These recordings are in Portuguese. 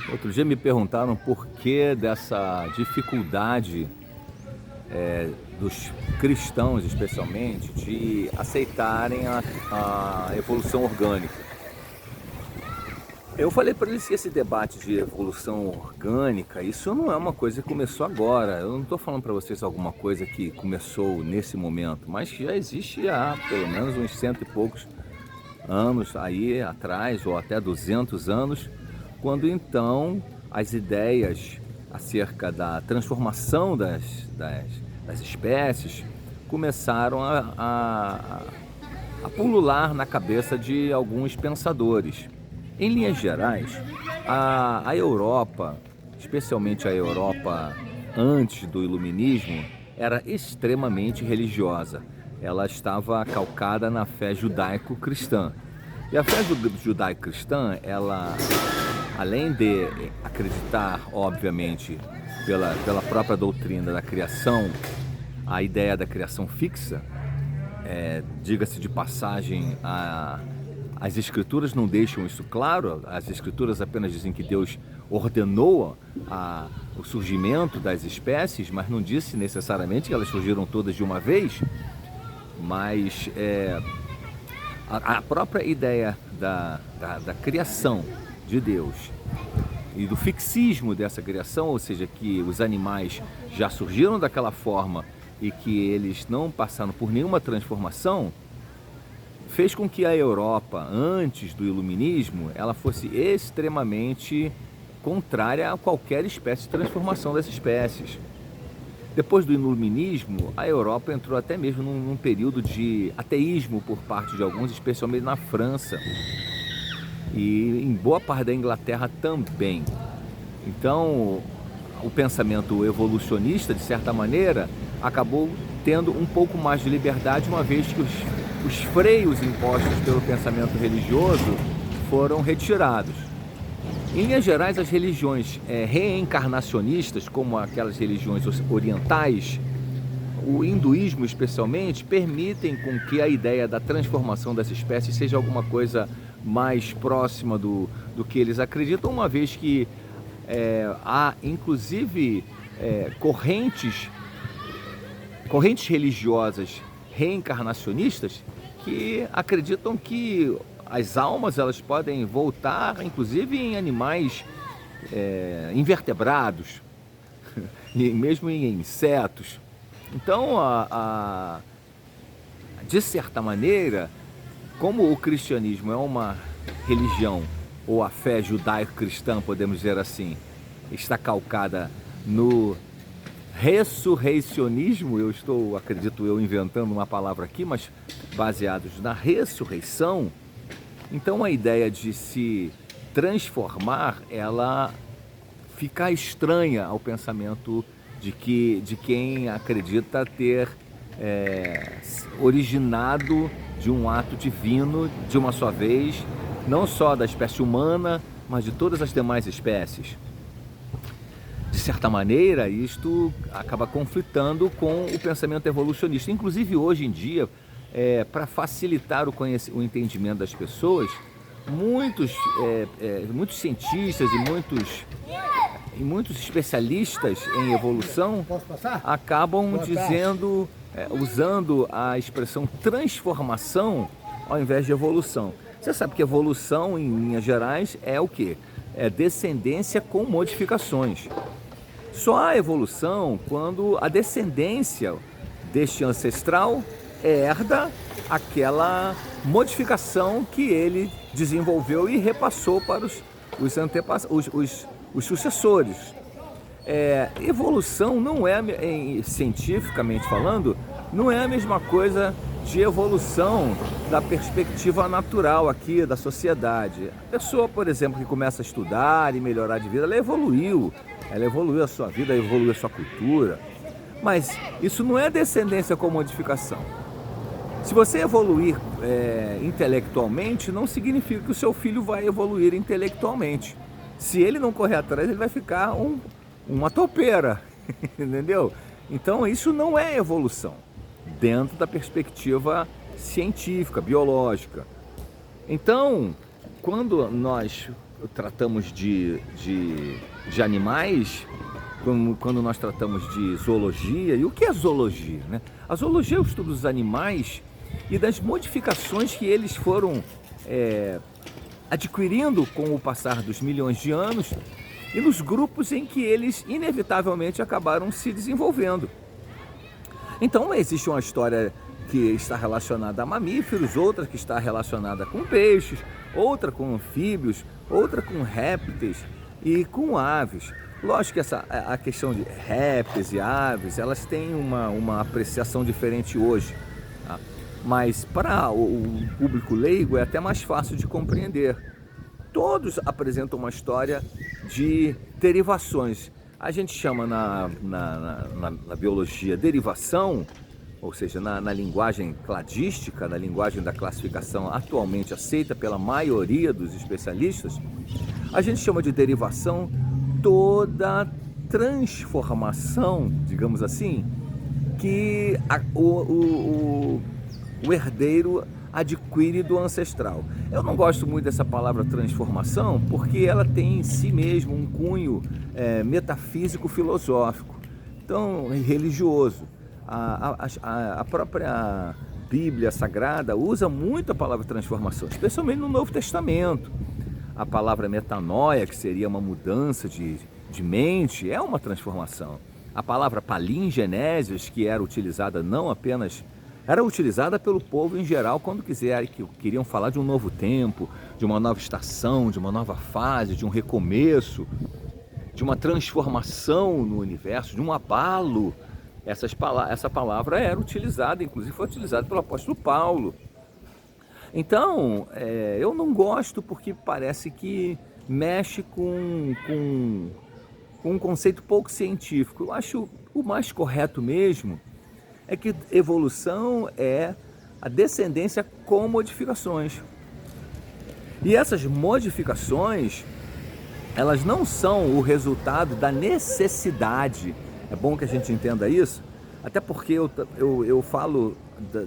Outro dia me perguntaram por que dessa dificuldade dos cristãos, especialmente, de aceitarem a evolução orgânica. Eu falei para eles que esse debate de evolução orgânica, isso não é uma coisa que começou agora. Eu não estou falando para vocês alguma coisa que começou nesse momento, mas que já existe há pelo menos uns cento e poucos anos aí atrás, ou até 200 anos, quando então as ideias acerca da transformação das espécies começaram a pulular na cabeça de alguns pensadores. Em linhas gerais, a Europa, especialmente a Europa antes do Iluminismo, era extremamente religiosa. Ela estava calcada na fé judaico-cristã. E a fé judaico-cristã, ela, além de acreditar, obviamente, pela própria doutrina da criação, a ideia da criação fixa, diga-se de passagem, as escrituras não deixam isso claro. As escrituras apenas dizem que Deus ordenou o surgimento das espécies, mas não disse necessariamente que elas surgiram todas de uma vez. Mas a própria ideia da criação de Deus e do fixismo dessa criação, ou seja, que os animais já surgiram daquela forma e que eles não passaram por nenhuma transformação, fez com que a Europa, antes do Iluminismo, ela fosse extremamente contrária a qualquer espécie de transformação das espécies. Depois do Iluminismo, a Europa entrou até mesmo num período de ateísmo por parte de alguns, especialmente na França e em boa parte da Inglaterra também. Então, o pensamento evolucionista, de certa maneira, acabou tendo um pouco mais de liberdade, uma vez que os freios impostos pelo pensamento religioso foram retirados. Em linhas gerais, as religiões reencarnacionistas, como aquelas religiões orientais, o hinduísmo especialmente, permitem com que a ideia da transformação das espécies seja alguma coisa mais próxima do que eles acreditam, uma vez que há inclusive correntes religiosas reencarnacionistas que acreditam que as almas elas podem voltar, inclusive em animais invertebrados, e mesmo em insetos. Então, de certa maneira, como o cristianismo é uma religião, ou a fé judaico-cristã, podemos dizer assim, está calcada no ressurreicionismo, acredito eu, inventando uma palavra aqui, mas baseados na ressurreição, então a ideia de se transformar, ela fica estranha ao pensamento de quem acredita ter originado de um ato divino de uma só vez, não só da espécie humana, mas de todas as demais espécies. De certa maneira, isto acaba conflitando com o pensamento evolucionista. Inclusive, hoje em dia, para facilitar o entendimento das pessoas, muitos cientistas e muitos especialistas em evolução acabam dizendo, usando a expressão transformação ao invés de evolução. Você sabe que evolução, em linhas gerais, é o quê? É descendência com modificações. Só há evolução quando a descendência deste ancestral herda aquela modificação que ele desenvolveu e repassou para os sucessores. Evolução não é, cientificamente falando, não é a mesma coisa de evolução da perspectiva natural aqui da sociedade. A pessoa, por exemplo, que começa a estudar e melhorar de vida, ela evoluiu a sua vida, evoluiu a sua cultura, mas isso não é descendência com modificação. Se você evoluir intelectualmente, não significa que o seu filho vai evoluir intelectualmente. Se ele não correr atrás, ele vai ficar uma topeira, entendeu? Então isso não é evolução, dentro da perspectiva científica, biológica. Então, quando nós tratamos de animais, quando nós tratamos de zoologia. E o que é zoologia, né? A zoologia é o estudo dos animais e das modificações que eles foram adquirindo com o passar dos milhões de anos e nos grupos em que eles inevitavelmente acabaram se desenvolvendo. Então existe uma história que está relacionada a mamíferos, outra que está relacionada com peixes, outra com anfíbios, outra com répteis e com aves. Lógico que a questão de répteis e aves, elas têm uma apreciação diferente hoje, tá? Mas para o público leigo é até mais fácil de compreender. Todos apresentam uma história de derivações. A gente chama na biologia derivação, ou seja, na linguagem cladística, na linguagem da classificação atualmente aceita pela maioria dos especialistas, a gente chama de derivação toda transformação, digamos assim, que o herdeiro adquire do ancestral. Eu não gosto muito dessa palavra transformação porque ela tem em si mesmo um cunho metafísico filosófico, então religioso. A própria Bíblia Sagrada usa muito a palavra transformação, especialmente no Novo Testamento. A palavra metanoia, que seria uma mudança de mente, é uma transformação. A palavra palingenesis, que era utilizada não apenas... Era utilizada pelo povo em geral quando queriam falar de um novo tempo, de uma nova estação, de uma nova fase, de um recomeço, de uma transformação no universo, de um abalo. Essa palavra era utilizada, inclusive foi utilizada pelo apóstolo Paulo. Então, eu não gosto porque parece que mexe com um conceito pouco científico. Eu acho o mais correto mesmo é que evolução é a descendência com modificações. E essas modificações, elas não são o resultado da necessidade. É bom que a gente entenda isso, até porque eu falo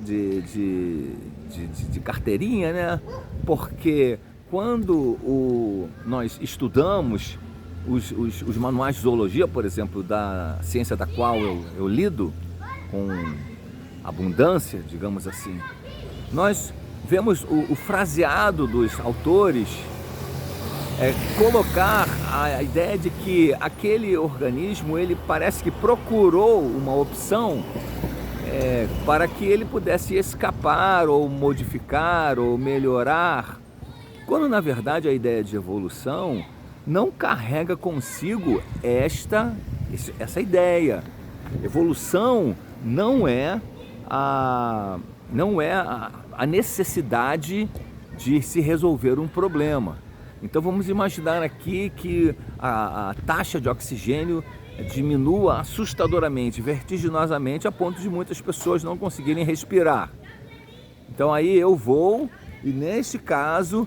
de carteirinha, né? Porque quando nós estudamos os manuais de zoologia, por exemplo, da ciência da qual eu lido, com abundância, digamos assim, nós vemos o fraseado dos autores colocar a ideia de que aquele organismo, ele parece que procurou uma opção para que ele pudesse escapar ou modificar ou melhorar, quando na verdade a ideia de evolução não carrega consigo essa ideia. Evolução não é a necessidade de se resolver um problema. Então vamos imaginar aqui que a taxa de oxigênio diminua assustadoramente, vertiginosamente, a ponto de muitas pessoas não conseguirem respirar. Então aí eu vou e neste caso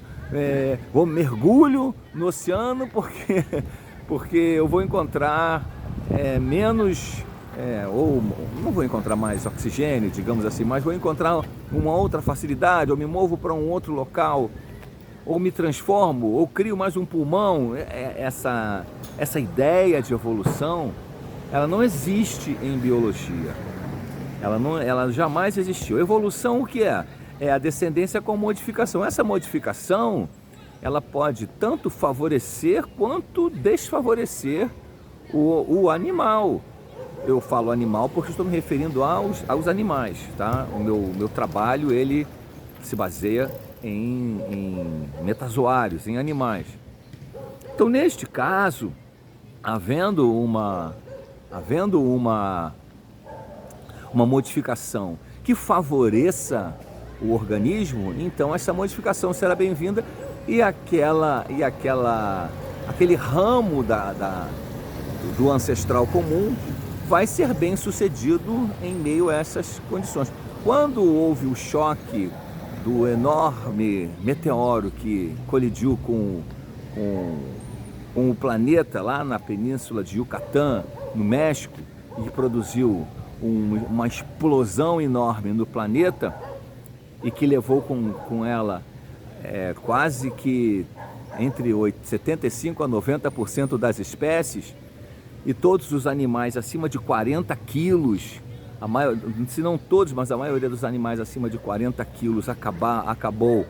mergulho no oceano porque eu vou encontrar menos... ou não vou encontrar mais oxigênio, digamos assim, mas vou encontrar uma outra facilidade, ou me movo para um outro local, ou me transformo, ou crio mais um pulmão. Essa ideia de evolução, ela não existe em biologia. Ela jamais existiu. Evolução o que é? É a descendência com modificação. Essa modificação, ela pode tanto favorecer quanto desfavorecer o animal. Eu falo animal porque estou me referindo aos animais, tá? O meu trabalho, ele se baseia em metazoários, em animais. Então, neste caso, havendo uma modificação que favoreça o organismo, então essa modificação será bem-vinda e aquele ramo do ancestral comum vai ser bem sucedido em meio a essas condições. Quando houve o choque do enorme meteoro que colidiu com o planeta lá na península de Yucatán, no México, e produziu uma explosão enorme no planeta e que levou com ela quase que entre 75% a 90% das espécies, e todos os animais acima de 40 quilos, se não todos, mas a maioria dos animais acima de 40 quilos acabou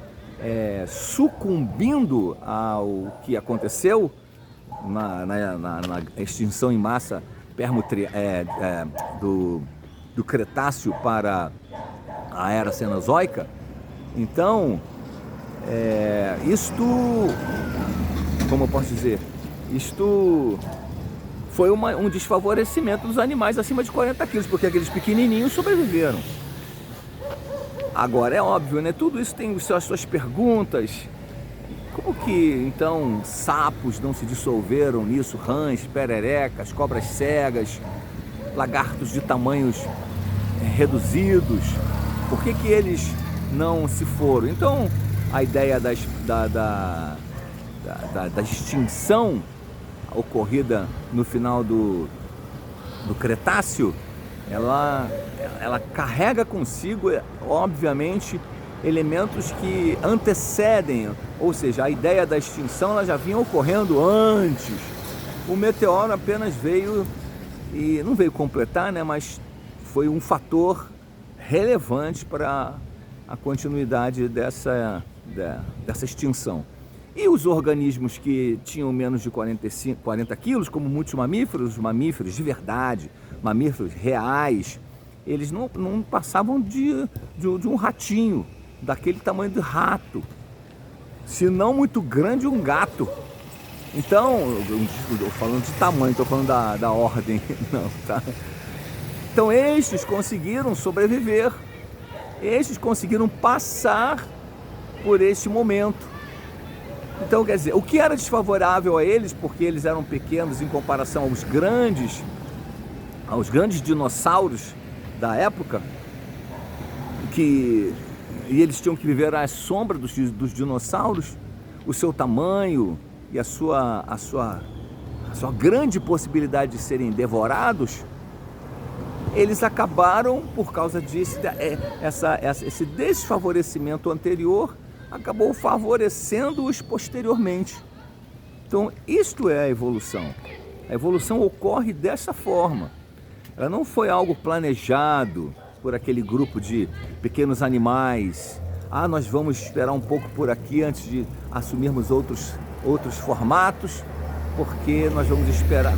sucumbindo ao que aconteceu na extinção em massa do Cretáceo para a Era Cenozoica. Então, como eu posso dizer, isto foi um desfavorecimento dos animais acima de 40 quilos, porque aqueles pequenininhos sobreviveram. Agora, é óbvio, né? Tudo isso tem as suas perguntas. Como que, então, sapos não se dissolveram nisso? Rãs, pererecas, cobras cegas, lagartos de tamanhos reduzidos. Por que eles não se foram? Então, a ideia da extinção ocorrida no final do Cretáceo, ela carrega consigo, obviamente, elementos que antecedem, ou seja, a ideia da extinção ela já vinha ocorrendo antes. O meteoro apenas veio, e não veio completar, né, mas foi um fator relevante para a continuidade dessa extinção. E os organismos que tinham menos de 40 quilos, como muitos mamíferos, mamíferos de verdade, mamíferos reais, eles não passavam de um ratinho, daquele tamanho de rato, se não muito grande, um gato. Então, estou falando de tamanho, estou falando da ordem, não, tá? Então, estes conseguiram sobreviver, estes conseguiram passar por este momento. Então, quer dizer, o que era desfavorável a eles, porque eles eram pequenos em comparação aos grandes dinossauros da época, e eles tinham que viver à sombra dos dinossauros, o seu tamanho e a sua grande possibilidade de serem devorados, eles acabaram, por causa disso, esse desfavorecimento anterior, acabou favorecendo-os posteriormente. Então, isto é a evolução. A evolução ocorre dessa forma. Ela não foi algo planejado por aquele grupo de pequenos animais. Nós vamos esperar um pouco por aqui antes de assumirmos outros formatos, porque nós vamos esperar.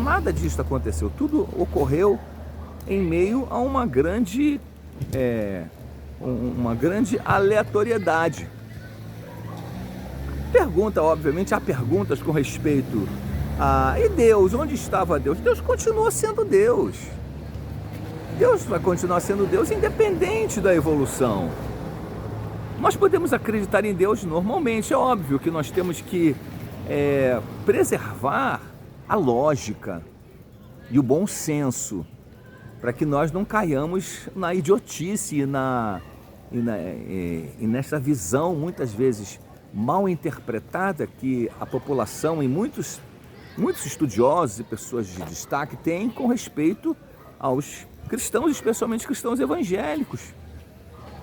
Nada disso aconteceu. Tudo ocorreu em meio a uma grande aleatoriedade. Obviamente, há perguntas com respeito e Deus? Onde estava Deus? Deus continua sendo Deus. Deus vai continuar sendo Deus independente da evolução. Nós podemos acreditar em Deus normalmente. É óbvio que nós temos que preservar a lógica e o bom senso, para que nós não caiamos na idiotice e nessa visão, muitas vezes mal interpretada, que a população e muitos estudiosos e pessoas de destaque têm com respeito aos cristãos, especialmente cristãos evangélicos.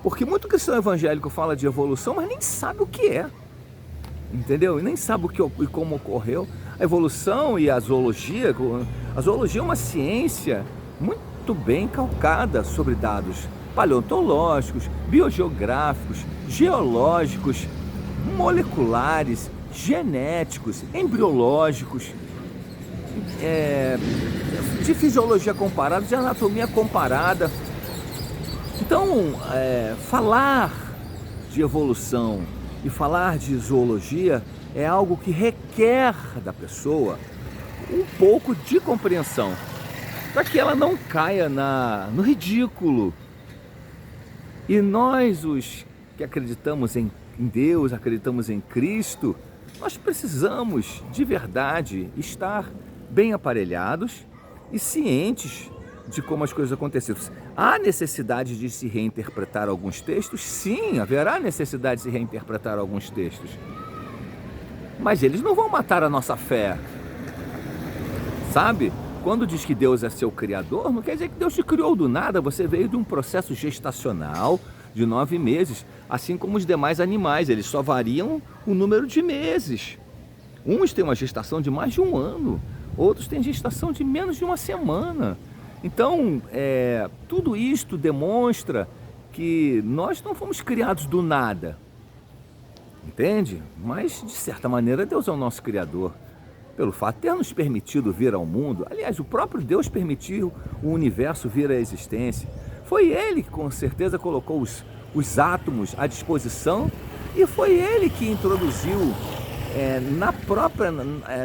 Porque muito cristão evangélico fala de evolução, mas nem sabe o que é, entendeu? E nem sabe e como ocorreu a evolução. E a zoologia é uma ciência muito bem calcada sobre dados paleontológicos, biogeográficos, geológicos, moleculares, genéticos, embriológicos, de fisiologia comparada, de anatomia comparada. Então, falar de evolução e falar de zoologia é algo que requer da pessoa um pouco de compreensão, para que ela não caia no ridículo. E nós, os que acreditamos em Deus, acreditamos em Cristo, nós precisamos de verdade estar bem aparelhados e cientes de como as coisas aconteceram. Há necessidade de se reinterpretar alguns textos? Sim, haverá necessidade de se reinterpretar alguns textos. Mas eles não vão matar a nossa fé. Sabe? Quando diz que Deus é seu criador, não quer dizer que Deus te criou do nada. Você veio de um processo gestacional, de 9 meses, assim como os demais animais, eles só variam o número de meses. Uns têm uma gestação de mais de 1 ano, outros têm gestação de menos de 1 semana. Então, tudo isto demonstra que nós não fomos criados do nada, entende? Mas, de certa maneira, Deus é o nosso Criador. Pelo fato de ter nos permitido vir ao mundo, aliás, o próprio Deus permitiu o universo vir à existência. Foi Ele que, com certeza, colocou os átomos à disposição e foi Ele que introduziu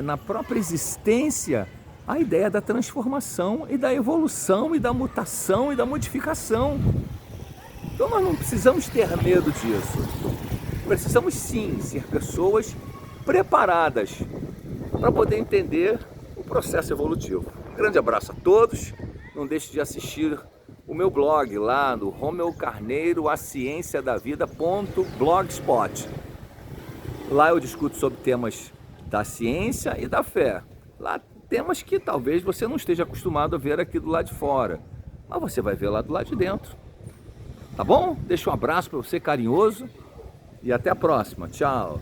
na própria existência a ideia da transformação e da evolução e da mutação e da modificação. Então nós não precisamos ter medo disso. Precisamos sim ser pessoas preparadas para poder entender o processo evolutivo. Um grande abraço a todos. Não deixe de assistir o meu blog lá no Romeu Carneiro, a ciência da vida.blogspot. Lá eu discuto sobre temas da ciência e da fé. Lá temas que talvez você não esteja acostumado a ver aqui do lado de fora, mas você vai ver lá do lado de dentro. Tá bom? Deixa um abraço para você carinhoso e até a próxima. Tchau!